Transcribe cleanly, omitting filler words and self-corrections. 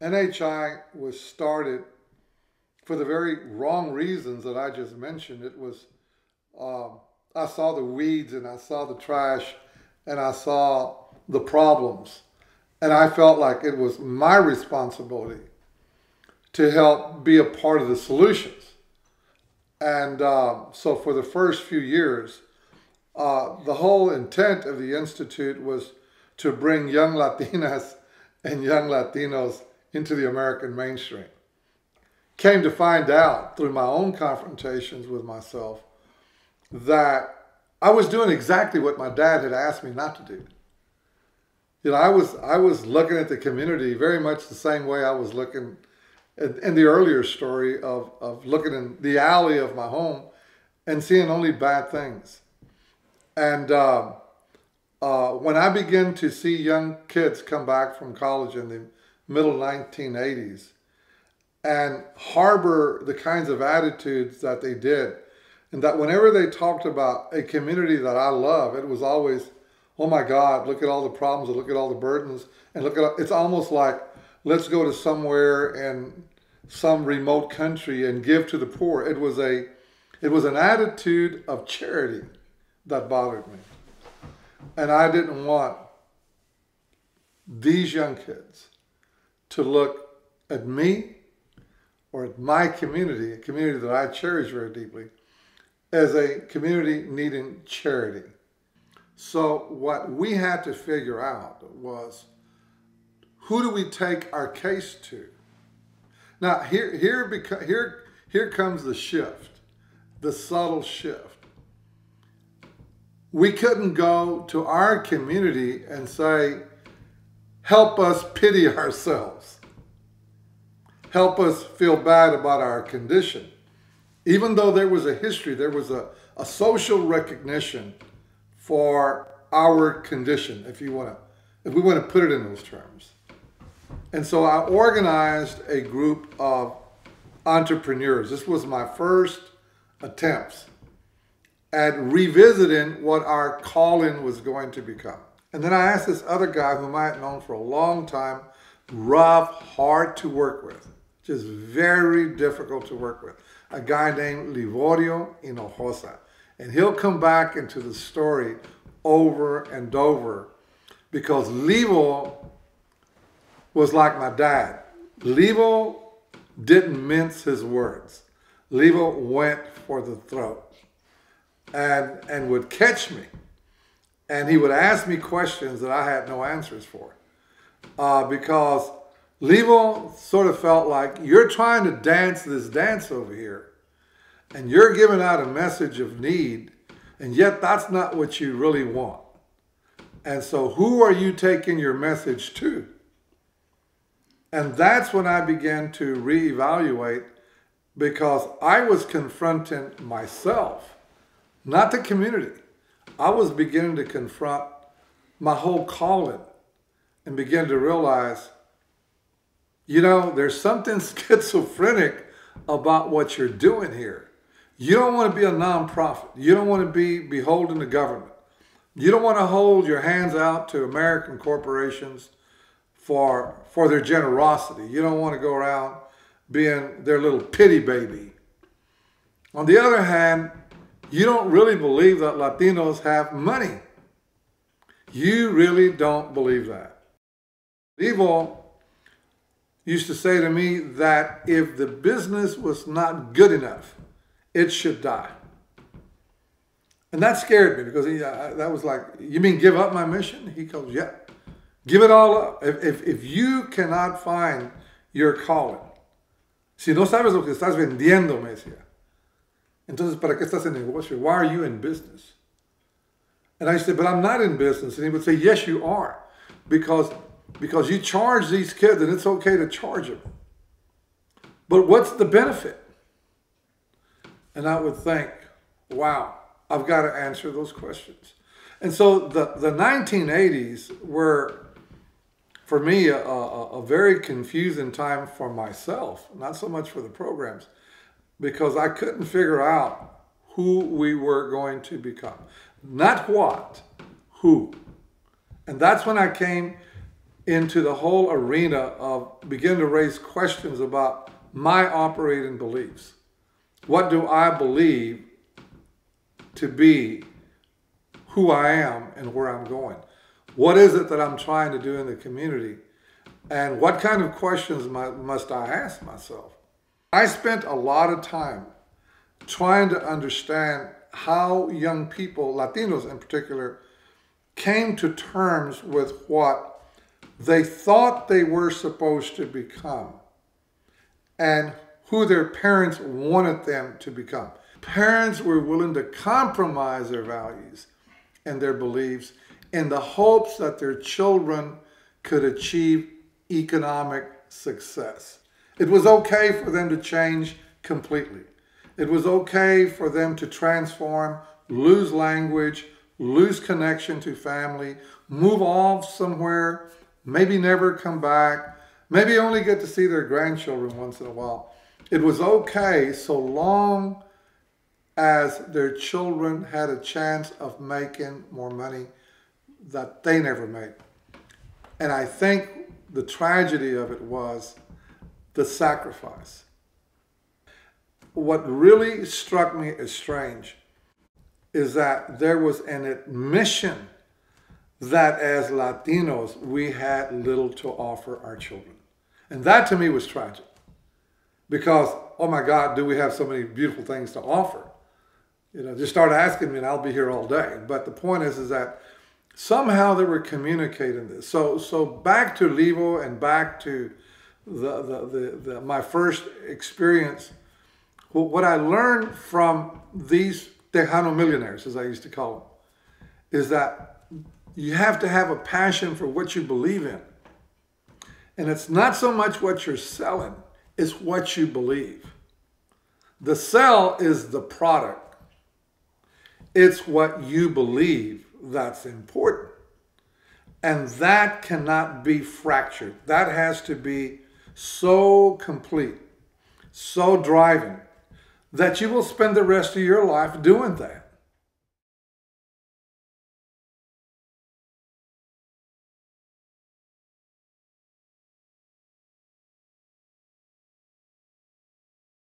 NHI was started for the very wrong reasons that I just mentioned. It was, I saw the weeds and I saw the trash and I saw the problems. And I felt like it was my responsibility to help be a part of the solutions. And so for the first few years, the whole intent of the Institute was to bring young Latinas and young Latinos into the American mainstream. Came to find out through my own confrontations with myself that I was doing exactly what my dad had asked me not to do. You know, I was looking at the community very much the same way I was looking in the earlier story of looking in the alley of my home and seeing only bad things. And when I began to see young kids come back from college in the middle 1980s and harbor the kinds of attitudes that they did, and that whenever they talked about a community that I love, it was always, oh my God, look at all the problems, and look at all the burdens, and look at, it's almost like, let's go to somewhere in some remote country and give to the poor. It was an attitude of charity that bothered me. And I didn't want these young kids to look at me or at my community, a community that I cherish very deeply, as a community needing charity. So what we had to figure out was, who do we take our case to? Now here comes the shift, the subtle shift. We couldn't go to our community and say, help us pity ourselves. Help us feel bad about our condition. Even though there was a history, there was a social recognition for our condition, if we want to put it in those terms. And so I organized a group of entrepreneurs. This was my first attempts at revisiting what our calling was going to become. And then I asked this other guy whom I had known for a long time, rough, hard to work with, just very difficult to work with, a guy named Livorio Hinojosa. And he'll come back into the story over and over because Livo was like my dad. Livo didn't mince his words. Livo went for the throat and would catch me. And he would ask me questions that I had no answers for. Because Livo sort of felt like, you're trying to dance this dance over here, and you're giving out a message of need, and yet that's not what you really want. And so who are you taking your message to? And that's when I began to reevaluate, because I was confronting myself, not the community. I was beginning to confront my whole calling and begin to realize, you know, there's something schizophrenic about what you're doing here. You don't want to be a nonprofit. You don't want to be beholden to government. You don't want to hold your hands out to American corporations for their generosity. You don't want to go around being their little pity baby. On the other hand, you don't really believe that Latinos have money. You really don't believe that. Evo used to say to me that if the business was not good enough, it should die. And that scared me because that was like, you mean give up my mission? He goes, yeah, give it all up. If you cannot find your calling, si no sabes lo que estás vendiendo, me decía, entonces, ¿para qué estás en negocio? Why are you in business? And I said, but I'm not in business. And he would say, yes, you are. Because you charge these kids, and it's okay to charge them. But what's the benefit? And I would think, wow, I've got to answer those questions. And so the 1980s were, for me, a very confusing time for myself, not so much for the programs, because I couldn't figure out who we were going to become. Not what, who. And that's when I came into the whole arena of begin to raise questions about my operating beliefs. What do I believe to be who I am and where I'm going? What is it that I'm trying to do in the community? And what kind of questions must I ask myself? I spent a lot of time trying to understand how young people, Latinos in particular, came to terms with what they thought they were supposed to become and who their parents wanted them to become. Parents were willing to compromise their values and their beliefs in the hopes that their children could achieve economic success. It was okay for them to change completely. It was okay for them to transform, lose language, lose connection to family, move off somewhere, maybe never come back, maybe only get to see their grandchildren once in a while. It was okay so long as their children had a chance of making more money that they never made. And I think the tragedy of it was the sacrifice. What really struck me as strange is that there was an admission that as Latinos, we had little to offer our children. And that to me was tragic. Because, oh my God, do we have so many beautiful things to offer? You know, just start asking me and I'll be here all day. But the point is that somehow they were communicating this. So back to Levo and back to my first experience, what I learned from these Tejano millionaires, as I used to call them, is that you have to have a passion for what you believe in. And it's not so much what you're selling, it's what you believe. The sell is the product. It's what you believe that's important. And that cannot be fractured. That has to be so complete, so driving, that you will spend the rest of your life doing that.